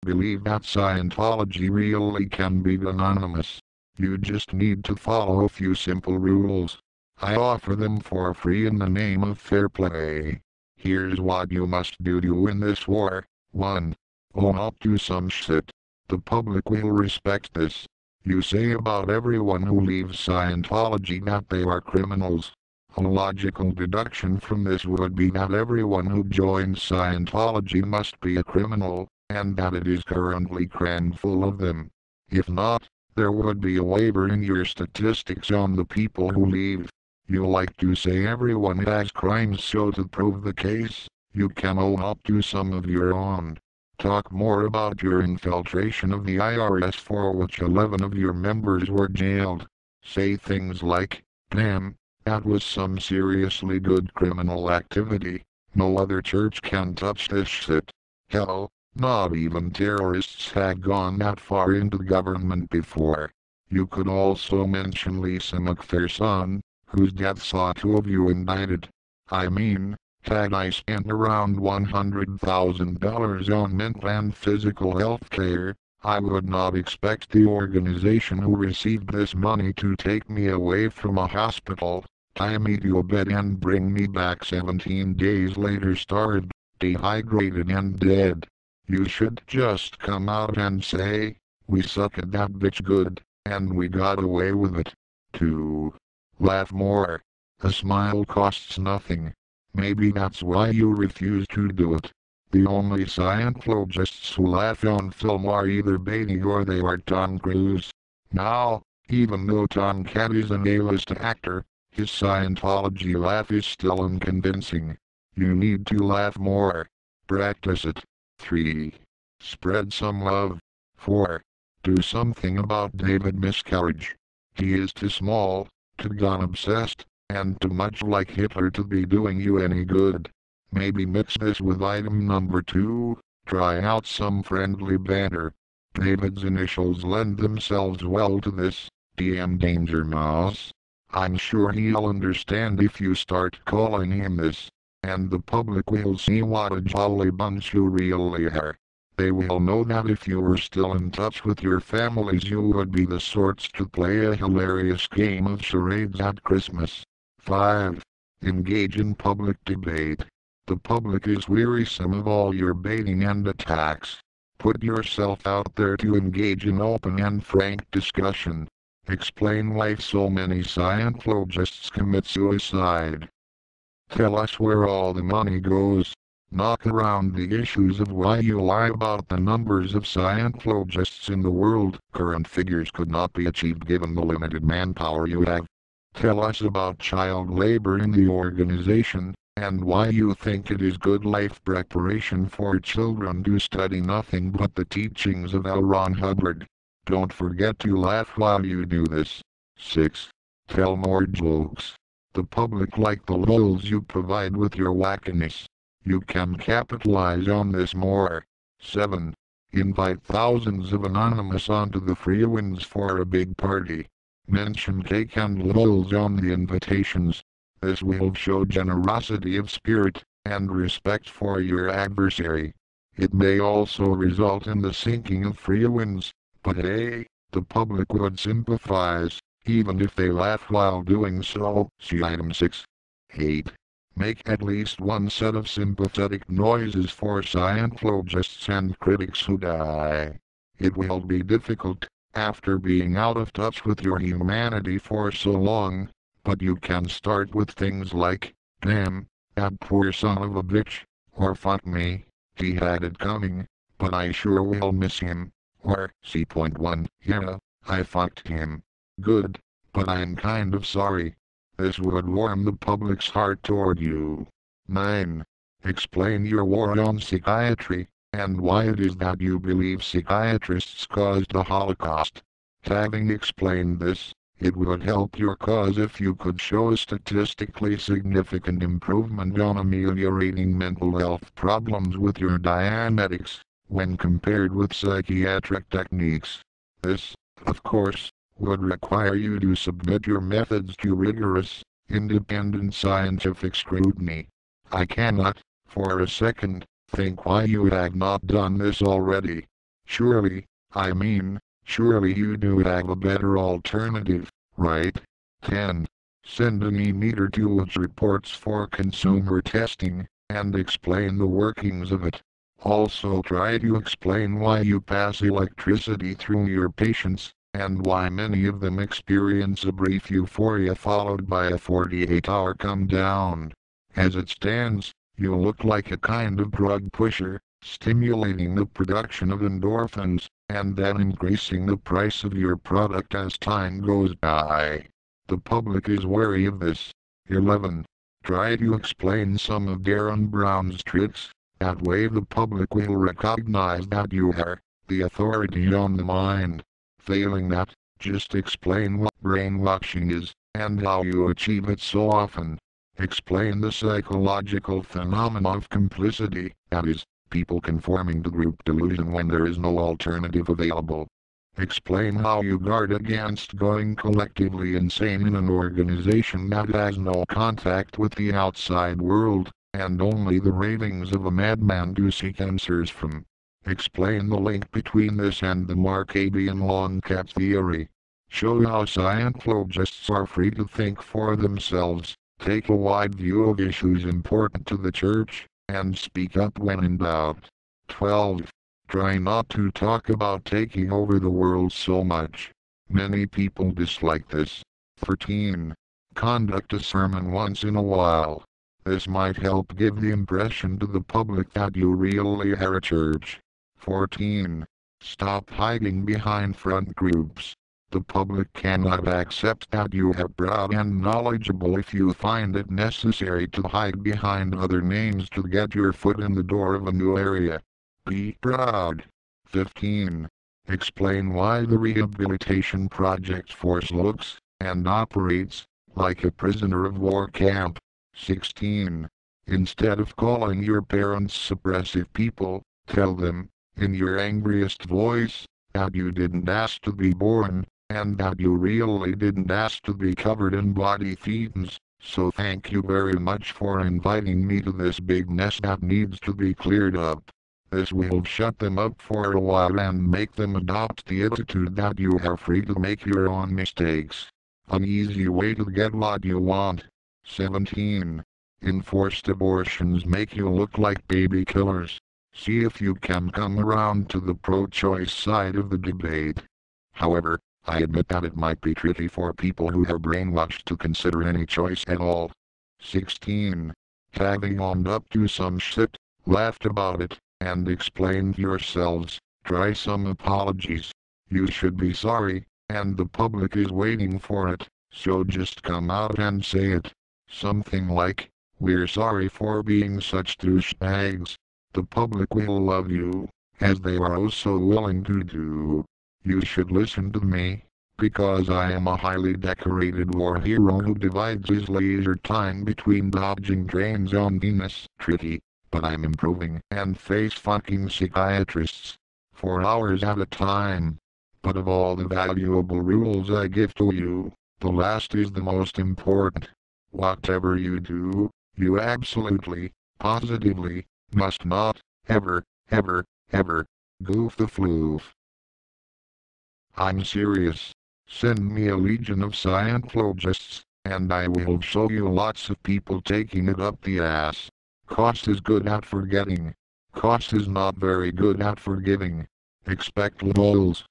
believe that Scientology really can be anonymous. You just need to follow a few simple rules. I offer them for free in the name of fair play. Here's what you must do to win this war. 1. Own up to some shit. The public will respect this. You say about everyone who leaves Scientology that they are criminals. A logical deduction from this would be that everyone who joins Scientology must be a criminal, and that it is currently crammed full of them. If not, there would be a waiver in your statistics on the people who leave. You like to say everyone has crimes, so to prove the case, you can own up to some of your own. Talk more about your infiltration of the IRS, for which 11 of your members were jailed. Say things like, "Damn, that was some seriously good criminal activity. No other church can touch this shit. Hell, not even terrorists had gone that far into government before." You could also mention Lisa Mcpherson, whose death saw 2 of you indicted. I mean, had I spent around $100,000 on mental and physical health care, I would not expect the organization who received this money to take me away from a hospital, tie me to a bed and bring me back 17 days later starved, dehydrated and dead. You should just come out and say, "We sucked that bitch good, and we got away with it." 2. Laugh more. A smile costs nothing. Maybe that's why you refuse to do it. The only Scientologists who laugh on film are either Beatty or they are Tom Cruise. Now, even though Tom Cat is an A-list actor, his Scientology laugh is still unconvincing. You need to laugh more. Practice it. 3. Spread some love. 4. Do something about David Miscavige. He is too small, too gun-obsessed, and too much like Hitler to be doing you any good. Maybe mix this with item number 2, try out some friendly banter. David's initials lend themselves well to this, DM Danger Mouse. I'm sure he'll understand if you start calling him this, and the public will see what a jolly bunch you really are. They will know that if you were still in touch with your families, you would be the sorts to play a hilarious game of charades at Christmas. 5. Engage in public debate. The public is wearisome of all your baiting and attacks. Put yourself out there to engage in open and frank discussion. Explain why so many Scientologists commit suicide. Tell us where all the money goes. Knock around the issues of why you lie about the numbers of Scientologists in the world. Current figures could not be achieved given the limited manpower you have. Tell us about child labor in the organization, and why you think it is good life preparation for children to study nothing but the teachings of L. Ron Hubbard. Don't forget to laugh while you do this. 6. Tell more jokes. The public like the lulls you provide with your wackiness. You can capitalize on this more. 7. Invite thousands of anonymous onto the free wins for a big party. Mention cake and lulls on the invitations. This will show generosity of spirit and respect for your adversary. It may also result in the sinking of free wins, but hey, the public would sympathize, even if they laugh while doing so. See item 6. 8. Make at least one set of sympathetic noises for Scientologists and critics who die. It will be difficult, after being out of touch with your humanity for so long, but you can start with things like, "Damn, that poor son of a bitch," or "Fuck me, he had it coming, but I sure will miss him," or C.1, "Yeah, I fucked him. Good, but I'm kind of sorry." This would warm the public's heart toward you. 9. Explain your war on psychiatry, and why it is that you believe psychiatrists caused the Holocaust. Having explained this, it would help your cause if you could show a statistically significant improvement on ameliorating mental health problems with your Dianetics, when compared with psychiatric techniques. This, of course, would require you to submit your methods to rigorous, independent scientific scrutiny. I cannot, for a second, think why you had not done this already. Surely you do have a better alternative, right? 10. Send an e-meter to its reports for consumer testing, and explain the workings of it. Also try to explain why you pass electricity through your patients, and why many of them experience a brief euphoria followed by a 48-hour come down. As it stands, you look like a kind of drug pusher, stimulating the production of endorphins, and then increasing the price of your product as time goes by. The public is wary of this. 11. Try to explain some of Darren Brown's tricks. That way the public will recognize that you are the authority on the mind. Failing that, just explain what brainwashing is, and how you achieve it so often. Explain the psychological phenomena of complicity, that is, people conforming to group delusion when there is no alternative available. Explain how you guard against going collectively insane in an organization that has no contact with the outside world, and only the ravings of a madman to seek answers from. Explain the link between this and the Markabian long cat theory. Show how Scientologists are free to think for themselves, take a wide view of issues important to the church, and speak up when in doubt. 12. Try not to talk about taking over the world so much. Many people dislike this. 13. Conduct a sermon once in a while. This might help give the impression to the public that you really are a church. 14. Stop hiding behind front groups. The public cannot accept that you are proud and knowledgeable if you find it necessary to hide behind other names to get your foot in the door of a new area. Be proud. 15. Explain why the rehabilitation project force looks and operates like a prisoner of war camp. 16. Instead of calling your parents suppressive people, tell them, in your angriest voice, that you didn't ask to be born, and that you really didn't ask to be covered in body thetans, so thank you very much for inviting me to this big mess that needs to be cleared up. This will shut them up for a while and make them adopt the attitude that you are free to make your own mistakes. An easy way to get what you want. 17. Enforced abortions make you look like baby killers. See if you can come around to the pro-choice side of the debate. However, I admit that it might be tricky for people who are brainwashed to consider any choice at all. 16. Having owned up to some shit, laughed about it, and explained yourselves, try some apologies. You should be sorry, and the public is waiting for it, so just come out and say it. Something like, we're sorry for being such douchebags. The public will love you, as they are also willing to do. You should listen to me, because I am a highly decorated war hero who divides his leisure time between dodging drains on Venus. Tricky, but I'm improving, and face fucking psychiatrists for hours at a time. But of all the valuable rules I give to you, the last is the most important. Whatever you do, you absolutely, positively, must not, ever, goof the floof. I'm serious. Send me a legion of Scientologists, and I will show you lots of people taking it up the ass. Cost is good at forgetting. Cost is not very good at forgiving. Expect lols.